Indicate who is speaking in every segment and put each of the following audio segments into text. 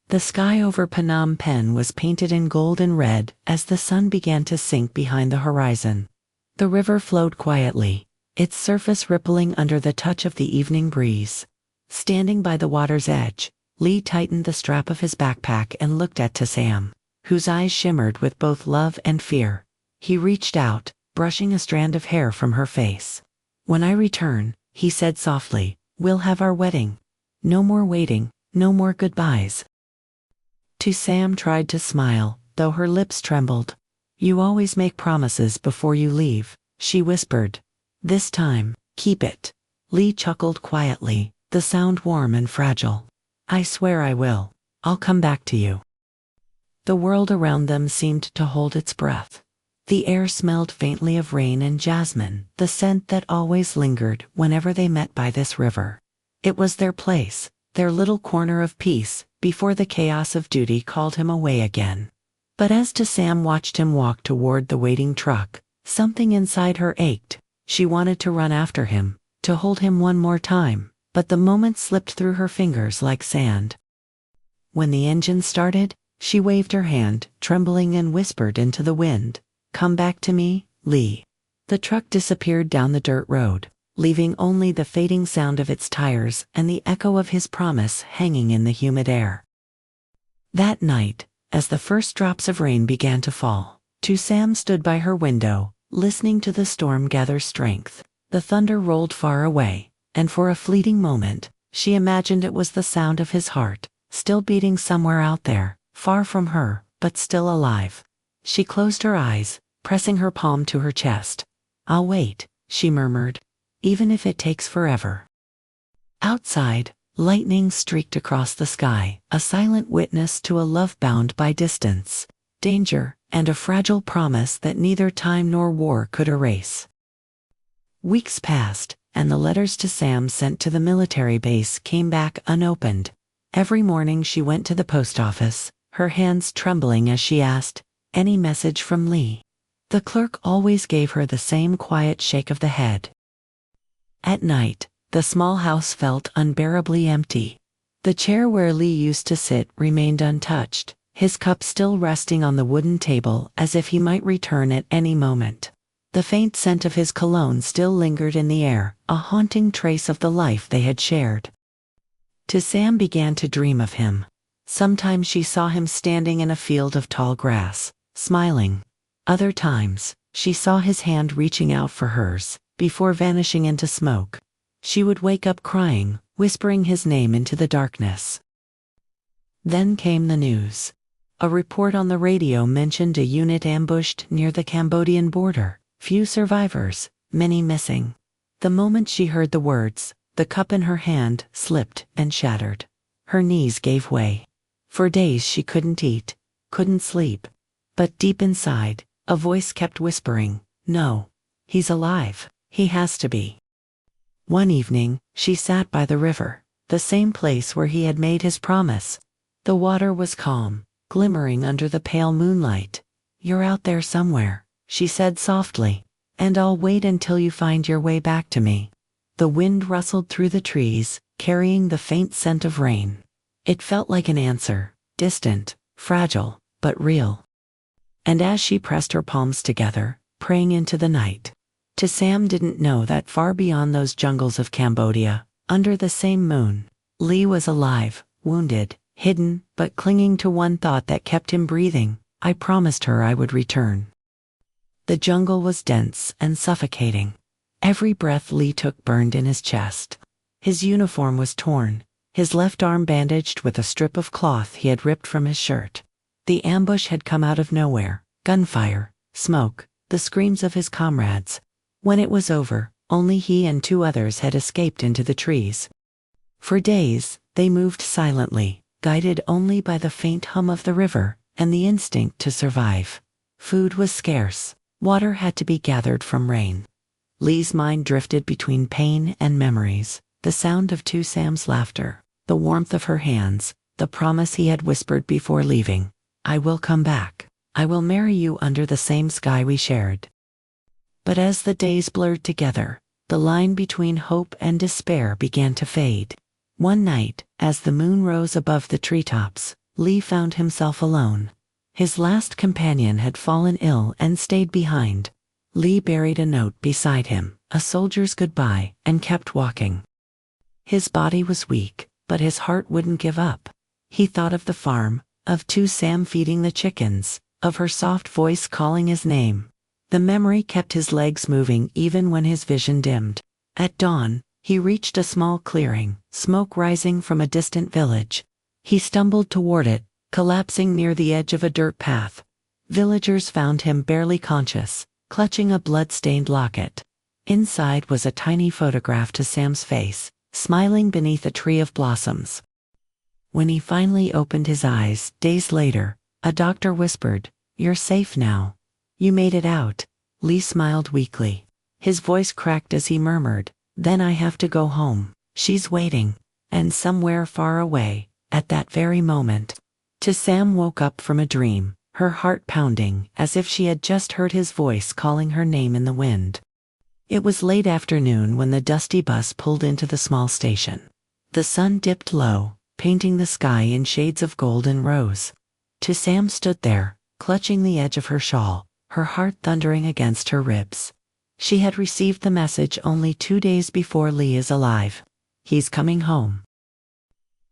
Speaker 1: The sky over Phnom Penh was painted in gold and red as the sun began to sink behind the horizon. The river flowed quietly, its surface rippling under the touch of the evening breeze. Standing by the water's edge, Lee tightened the strap of his backpack and looked at Sam, whose eyes shimmered with both love and fear. He reached out, brushing a strand of hair from her face. "When I return," he said softly, "we'll have our wedding. No more waiting, no more goodbyes." Sam tried to smile, though her lips trembled. "You always make promises before you leave," she whispered. "This time, keep it." Lee chuckled quietly, the sound warm and fragile. "I swear I will. I'll come back to you." The world around them seemed to hold its breath. The air smelled faintly of rain and jasmine, the scent that always lingered whenever they met by this river. It was their place, their little corner of peace, before the chaos of duty called him away again. But as Sam watched him walk toward the waiting truck, something inside her ached. She wanted to run after him, to hold him one more time, but the moment slipped through her fingers like sand. When the engine started, she waved her hand, trembling, and whispered into the wind, "Come back to me, Lee." The truck disappeared down the dirt road, leaving only the fading sound of its tires and the echo of his promise hanging in the humid air. That night, as the first drops of rain began to fall, Sam stood by her window, listening to the storm gather strength. The thunder rolled far away, and for a fleeting moment, she imagined it was the sound of his heart, still beating somewhere out there, far from her, but still alive. She closed her eyes, pressing her palm to her chest. "I'll wait," she murmured, "even if it takes forever." Outside, lightning streaked across the sky, a silent witness to a love bound by distance, danger, and a fragile promise that neither time nor war could erase. Weeks passed, and the letters Sam sent to the military base came back unopened. Every morning she went to the post office, her hands trembling as she asked, "Any message from Lee?" The clerk always gave her the same quiet shake of the head. At night, the small house felt unbearably empty. The chair where Lee used to sit remained untouched, his cup still resting on the wooden table as if he might return at any moment. The faint scent of his cologne still lingered in the air, a haunting trace of the life they had shared. Sam began to dream of him. Sometimes she saw him standing in a field of tall grass, smiling. Other times, she saw his hand reaching out for hers, before vanishing into smoke. She would wake up crying, whispering his name into the darkness. Then came the news. A report on the radio mentioned a unit ambushed near the Cambodian border, few survivors, many missing. The moment she heard the words, the cup in her hand slipped and shattered. Her knees gave way. For days she couldn't eat, couldn't sleep. But deep inside, a voice kept whispering, "No, he's alive, he has to be." One evening, she sat by the river, the same place where he had made his promise. The water was calm, glimmering under the pale moonlight. "You're out there somewhere," she said softly, "and I'll wait until you find your way back to me." The wind rustled through the trees, carrying the faint scent of rain. It felt like an answer, distant, fragile, but real. And as she pressed her palms together, praying into the night, Sam didn't know that far beyond those jungles of Cambodia, under the same moon, Lee was alive, wounded, hidden, but clinging to one thought that kept him breathing: "I promised her I would return." The jungle was dense and suffocating. Every breath Lee took burned in his chest. His uniform was torn, his left arm bandaged with a strip of cloth he had ripped from his shirt. The ambush had come out of nowhere, gunfire, smoke, the screams of his comrades. When it was over, only he and 2 others had escaped into the trees. For days, they moved silently, guided only by the faint hum of the river and the instinct to survive. Food was scarce, water had to be gathered from rain. Lee's mind drifted between pain and memories, the sound of Sam's laughter, the warmth of her hands, the promise he had whispered before leaving: "I will come back. I will marry you under the same sky we shared." But as the days blurred together, the line between hope and despair began to fade. One night, as the moon rose above the treetops, Lee found himself alone. His last companion had fallen ill and stayed behind. Lee buried a note beside him, a soldier's goodbye, and kept walking. His body was weak, but his heart wouldn't give up. He thought of the farm, of Sam feeding the chickens, of her soft voice calling his name. The memory kept his legs moving even when his vision dimmed. At dawn, he reached a small clearing, smoke rising from a distant village. He stumbled toward it, collapsing near the edge of a dirt path. Villagers found him barely conscious, clutching a blood-stained locket. Inside was a tiny photograph to Sam's face, smiling beneath a tree of blossoms. When he finally opened his eyes, days later, a doctor whispered, "You're safe now. You made it out." Lee smiled weakly. His voice cracked as he murmured, "Then I have to go home. She's waiting." And somewhere far away, at that very moment, Sam woke up from a dream, her heart pounding, as if she had just heard his voice calling her name in the wind. It was late afternoon when the dusty bus pulled into the small station. The sun dipped low, painting the sky in shades of gold and rose. Sam stood there, clutching the edge of her shawl, her heart thundering against her ribs. She had received the message only 2 days before. "Lee is alive. He's coming home."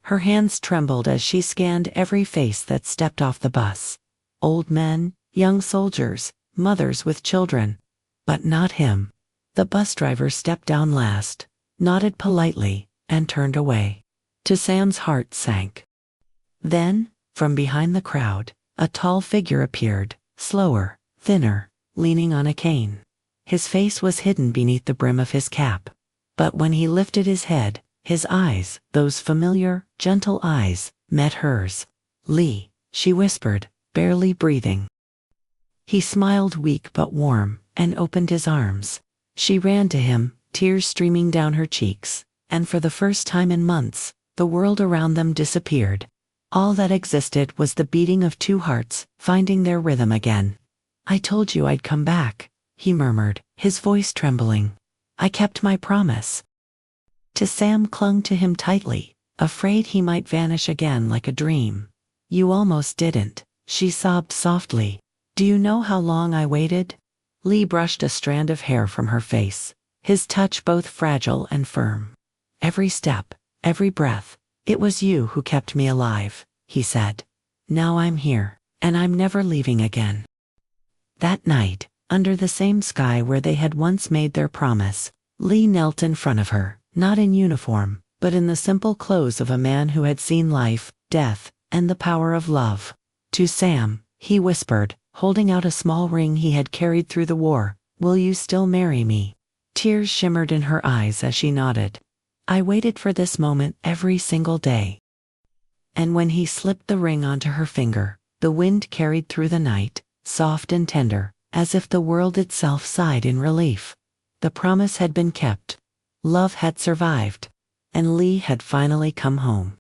Speaker 1: Her hands trembled as she scanned every face that stepped off the bus. Old men, young soldiers, mothers with children. But not him. The bus driver stepped down last, nodded politely, and turned away. Sam's heart sank. Then, from behind the crowd, a tall figure appeared, slower, thinner, leaning on a cane. His face was hidden beneath the brim of his cap. But when he lifted his head, his eyes, those familiar, gentle eyes, met hers. "Lee," she whispered, barely breathing. He smiled weak but warm, and opened his arms. She ran to him, tears streaming down her cheeks, and for the first time in months, the world around them disappeared. All that existed was the beating of two hearts, finding their rhythm again. "I told you I'd come back," he murmured, his voice trembling. "I kept my promise." Sam clung to him tightly, afraid he might vanish again like a dream. "You almost didn't," she sobbed softly. "Do you know how long I waited?" Lee brushed a strand of hair from her face, his touch both fragile and firm. "Every step, every breath, it was you who kept me alive," he said. "Now I'm here, and I'm never leaving again." That night, under the same sky where they had once made their promise, Lee knelt in front of her, not in uniform, but in the simple clothes of a man who had seen life, death, and the power of love. Sam, he whispered, holding out a small ring he had carried through the war, "Will you still marry me?" Tears shimmered in her eyes as she nodded. "I waited for this moment every single day." And when he slipped the ring onto her finger, the wind carried through the night, soft and tender, as if the world itself sighed in relief. The promise had been kept. Love had survived. And Lee had finally come home.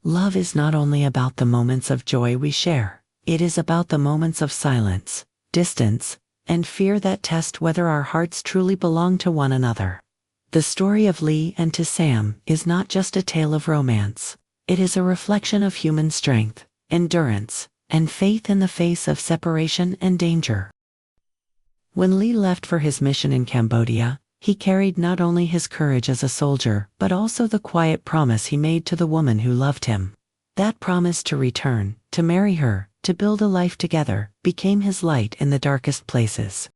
Speaker 1: Love is not only about the moments of joy we share, it is about the moments of silence, distance, and fear that test whether our hearts truly belong to one another. The story of Lee and Sam is not just a tale of romance. It is a reflection of human strength, endurance, and faith in the face of separation and danger. When Lee left for his mission in Cambodia, he carried not only his courage as a soldier, but also the quiet promise he made to the woman who loved him. That promise to return, to marry her, to build a life together, became his light in the darkest places.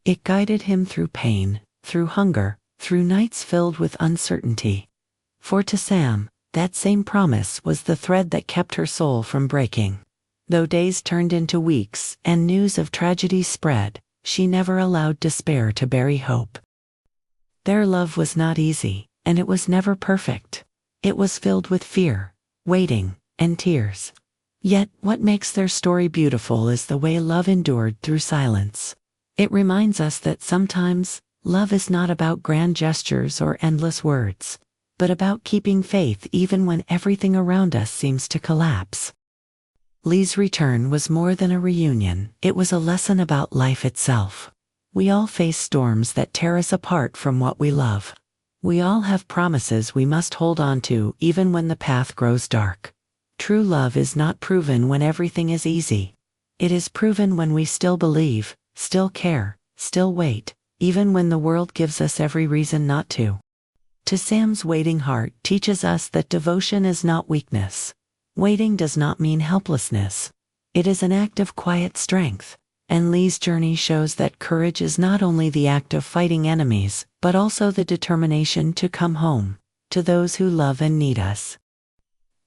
Speaker 1: It guided him through pain, through hunger, through nights filled with uncertainty. For Sam, that same promise was the thread that kept her soul from breaking. Though days turned into weeks and news of tragedy spread, she never allowed despair to bury hope. Their love was not easy, and it was never perfect. It was filled with fear, waiting, and tears. Yet, what makes their story beautiful is the way love endured through silence. It reminds us that sometimes, love is not about grand gestures or endless words, but about keeping faith even when everything around us seems to collapse. Lee's return was more than a reunion, it was a lesson about life itself. We all face storms that tear us apart from what we love. We all have promises we must hold on to even when the path grows dark. True love is not proven when everything is easy. It is proven when we still believe, still care, still wait, even when the world gives us every reason not to. To Sam's waiting heart teaches us that devotion is not weakness. Waiting does not mean helplessness. It is an act of quiet strength. And Lee's journey shows that courage is not only the act of fighting enemies, but also the determination to come home, to those who love and need us.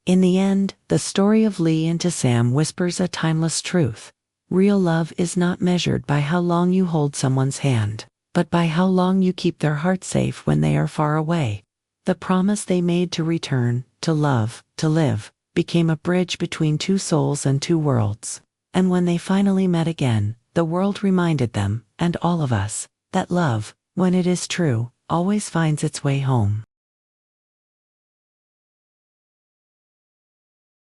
Speaker 1: In the end, the story of Lee and To Sam whispers a timeless truth. Real love is not measured by how long you hold someone's hand, but by how long you keep their heart safe when they are far away. The promise they made to return, to love, to live, became a bridge between two souls and two worlds. And when they finally met again, the world reminded them, and all of us, that love, when it is true, always finds its way home.